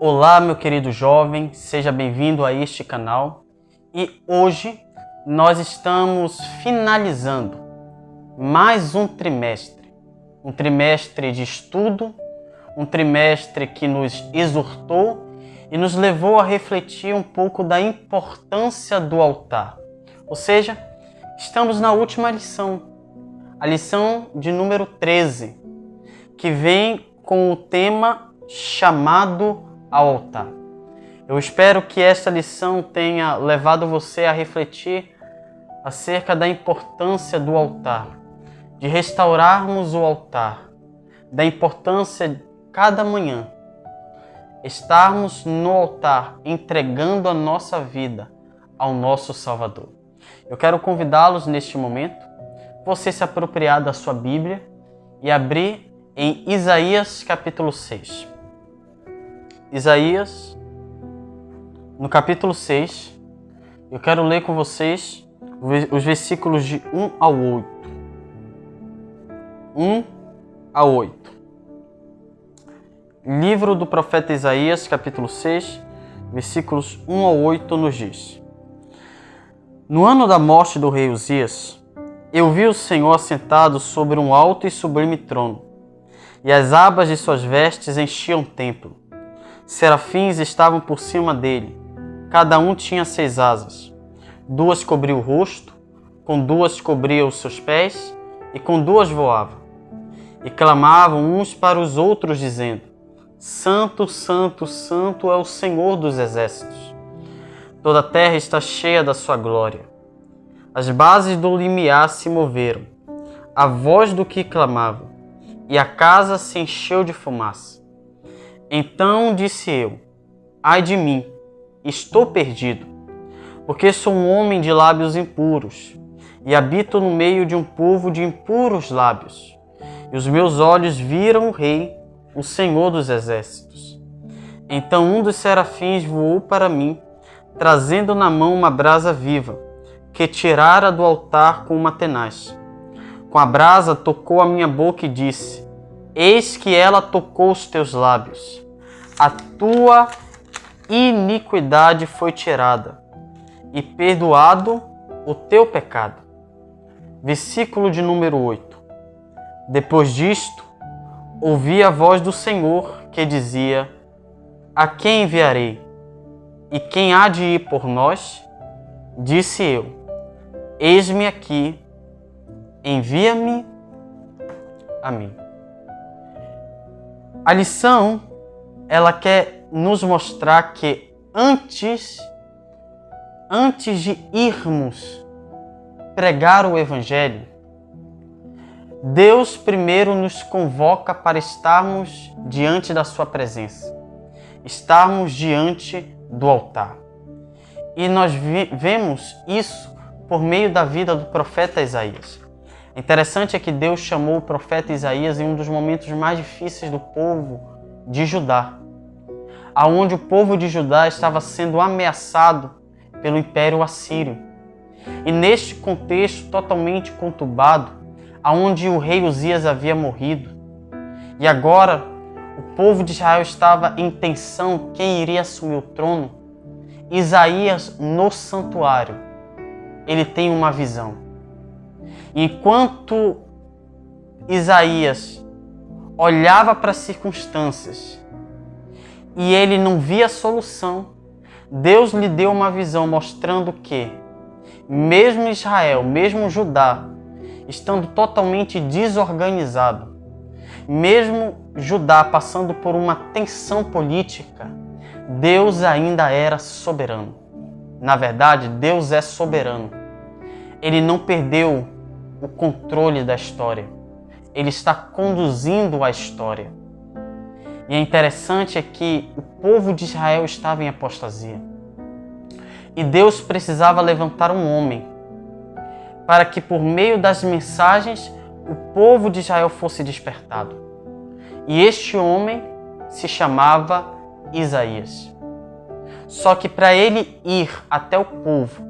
Olá, meu querido jovem, seja bem-vindo a este canal. E hoje nós estamos finalizando mais um trimestre de estudo, um trimestre que nos exortou e nos levou a refletir um pouco da importância do altar. Ou seja, estamos na última lição, a lição de número 13, que vem com o tema chamado ao altar. Eu espero que esta lição tenha levado você a refletir acerca da importância do altar, de restaurarmos o altar, da importância de cada manhã estarmos no altar entregando a nossa vida ao nosso Salvador. Eu quero convidá-los neste momento, você se apropriar da sua Bíblia e abrir em Isaías capítulo 6. Isaías, no capítulo 6, eu quero ler com vocês os versículos de 1 ao 8. 1 a 8. Livro do profeta Isaías, capítulo 6, versículos 1 ao 8 nos diz: No ano da morte do rei Uzias, eu vi o Senhor assentado sobre um alto e sublime trono, e as abas de suas vestes enchiam o templo. Serafins estavam por cima dele, cada um tinha 6 asas. 2 cobriam o rosto, com 2 cobriam os seus pés, e com 2 voavam. E clamavam uns para os outros, dizendo: Santo, Santo, Santo é o Senhor dos exércitos. Toda a terra está cheia da sua glória. As bases do limiar se moveram, a voz do que clamava, e a casa se encheu de fumaça. Então disse eu: Ai de mim, estou perdido, porque sou um homem de lábios impuros, e habito no meio de um povo de impuros lábios. E os meus olhos viram o Rei, o Senhor dos exércitos. Então um dos serafins voou para mim, trazendo na mão uma brasa viva, que tirara do altar com uma tenaz. Com a brasa tocou a minha boca e disse: Eis que ela tocou os teus lábios. A tua iniquidade foi tirada, e perdoado o teu pecado. Versículo de número 8. Depois disto, ouvi a voz do Senhor que dizia: A quem enviarei? E quem há de ir por nós? Disse eu: Eis-me aqui, envia-me a mim. A lição, ela quer nos mostrar que antes de irmos pregar o Evangelho, Deus primeiro nos convoca para estarmos diante da sua presença, estarmos diante do altar. E nós vemos isso por meio da vida do profeta Isaías. Interessante é que Deus chamou o profeta Isaías em um dos momentos mais difíceis do povo de Judá, aonde o povo de Judá estava sendo ameaçado pelo Império Assírio. E neste contexto totalmente conturbado, aonde o rei Uzias havia morrido, e agora o povo de Israel estava em tensão quem iria assumir o trono, Isaías, no santuário, ele tem uma visão. Enquanto Isaías olhava para as circunstâncias e ele não via solução, Deus lhe deu uma visão mostrando que, mesmo Israel, mesmo Judá, estando totalmente desorganizado, mesmo Judá passando por uma tensão política, Deus ainda era soberano. Na verdade, Deus é soberano. Ele não perdeu o controle da história. Ele está conduzindo a história. E é interessante é que o povo de Israel estava em apostasia. E Deus precisava levantar um homem para que por meio das mensagens o povo de Israel fosse despertado. E este homem se chamava Isaías. Só que para ele ir até o povo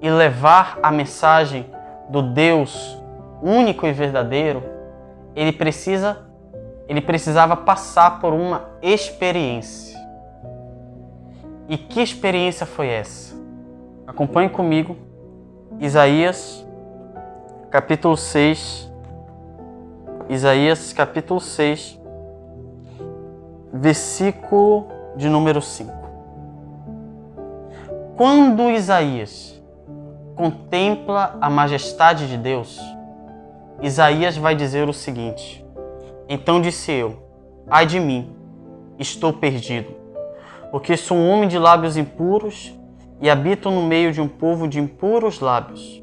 e levar a mensagem do Deus único e verdadeiro, ele precisava passar por uma experiência. E que experiência foi essa? Acompanhe comigo, Isaías, capítulo 6. Isaías, capítulo 6, versículo de número 5. Quando Isaías contempla a majestade de Deus, Isaías vai dizer o seguinte: então disse eu, ai de mim, estou perdido, porque sou um homem de lábios impuros e habito no meio de um povo de impuros lábios.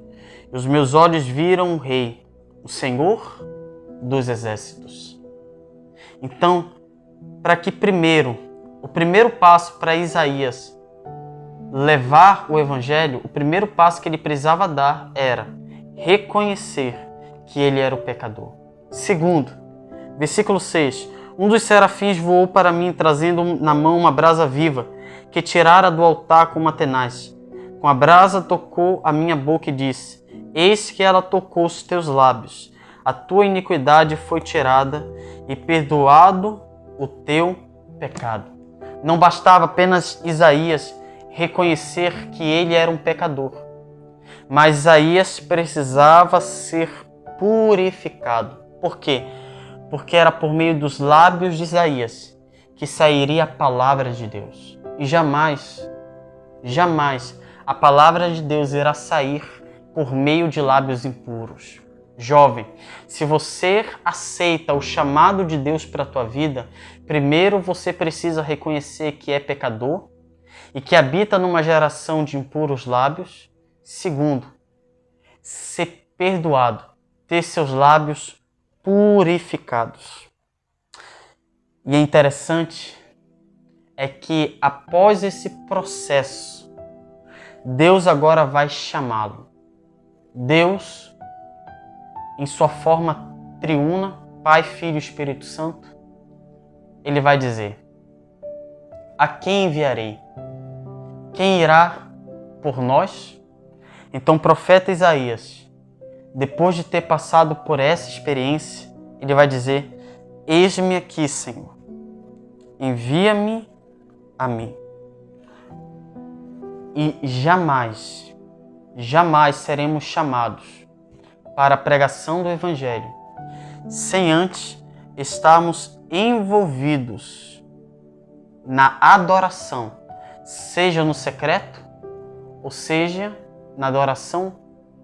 E os meus olhos viram o Rei, o Senhor dos Exércitos. Então, para que o primeiro passo para Isaías levar o Evangelho, o primeiro passo que ele precisava dar era reconhecer que ele era o pecador. Segundo, versículo 6. Um dos serafins voou para mim, trazendo na mão uma brasa viva, que tirara do altar com uma tenaz. Com a brasa tocou a minha boca e disse: eis que ela tocou os teus lábios. A tua iniquidade foi tirada e perdoado o teu pecado. Não bastava apenas Isaías reconhecer que ele era um pecador, mas Isaías precisava ser purificado. Por quê? Porque era por meio dos lábios de Isaías que sairia a palavra de Deus. E jamais a palavra de Deus irá sair por meio de lábios impuros. Jovem, se você aceita o chamado de Deus para a tua vida, primeiro você precisa reconhecer que é pecador e que habita numa geração de impuros lábios. Segundo, ser perdoado, ter seus lábios purificados. E é interessante é que após esse processo, Deus agora vai chamá-lo. Deus, em sua forma triuna, Pai, Filho e Espírito Santo, ele vai dizer: a quem enviarei? Quem irá por nós? Então o profeta Isaías, depois de ter passado por essa experiência, ele vai dizer: eis-me aqui, Senhor, envia-me a mim. E jamais seremos chamados para a pregação do Evangelho sem antes estarmos envolvidos na adoração, seja no secreto, ou seja na adoração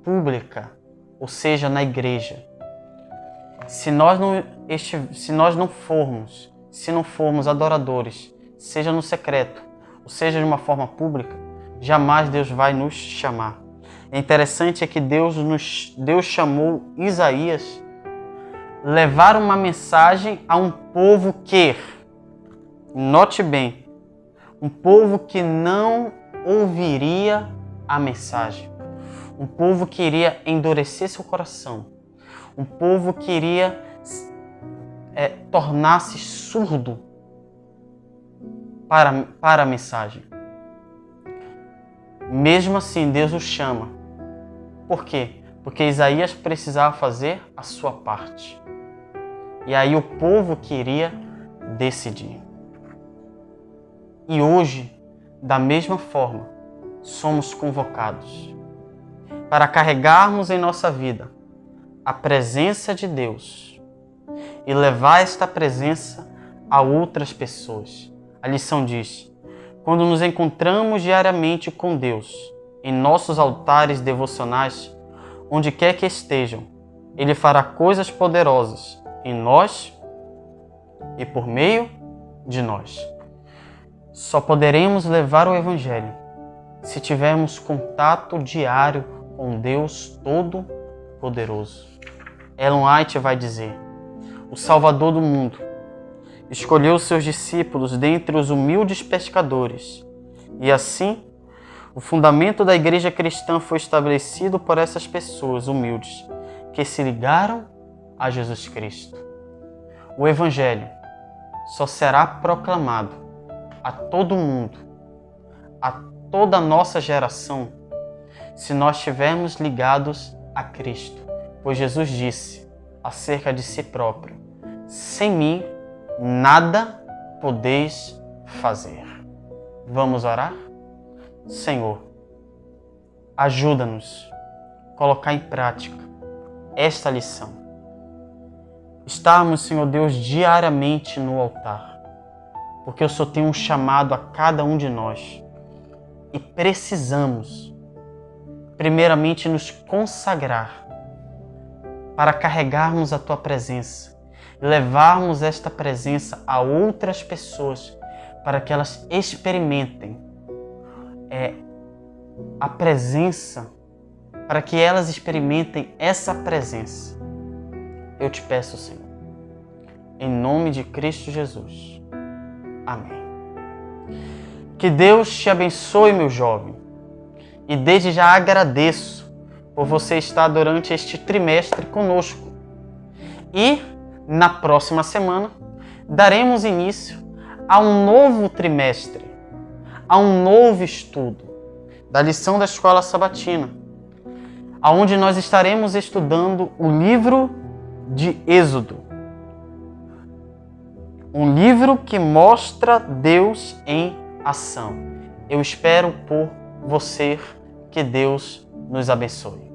pública, ou seja na igreja. Se não formos adoradores, seja no secreto, ou seja de uma forma pública, jamais Deus vai nos chamar. É interessante é que Deus chamou Isaías levar uma mensagem a um povo que, note bem, um povo que não ouviria a mensagem, um povo que iria endurecer seu coração, um povo que iria tornar-se surdo para a mensagem. Mesmo assim, Deus o chama. Por quê? Porque Isaías precisava fazer a sua parte. E aí o povo queria decidir. E hoje, da mesma forma, somos convocados para carregarmos em nossa vida a presença de Deus e levar esta presença a outras pessoas. A lição diz: quando nos encontramos diariamente com Deus, em nossos altares devocionais, onde quer que estejam, Ele fará coisas poderosas em nós e por meio de nós. Só poderemos levar o Evangelho se tivermos contato diário com Deus Todo-Poderoso. Ellen White vai dizer: o Salvador do mundo escolheu seus discípulos dentre os humildes pescadores, e assim o fundamento da igreja cristã foi estabelecido por essas pessoas humildes que se ligaram a Jesus Cristo. O Evangelho só será proclamado a todo mundo, a toda a nossa geração, se nós estivermos ligados a Cristo. Pois Jesus disse acerca de si próprio: sem mim nada podeis fazer. Vamos orar? Senhor, ajuda-nos a colocar em prática esta lição. Estarmos, Senhor Deus, diariamente no altar, porque o Senhor tem um chamado a cada um de nós e precisamos, primeiramente, nos consagrar para carregarmos a Tua presença, levarmos esta presença a outras pessoas para que elas experimentem a presença, para que elas experimentem essa presença. Eu te peço, Senhor, em nome de Cristo Jesus. Amém. Que Deus te abençoe, meu jovem, e desde já agradeço por você estar durante este trimestre conosco. E na próxima semana daremos início a um novo trimestre, a um novo estudo da lição da Escola Sabatina, onde nós estaremos estudando o livro de Êxodo. Um livro que mostra Deus em ação. Eu espero por você. Que Deus nos abençoe.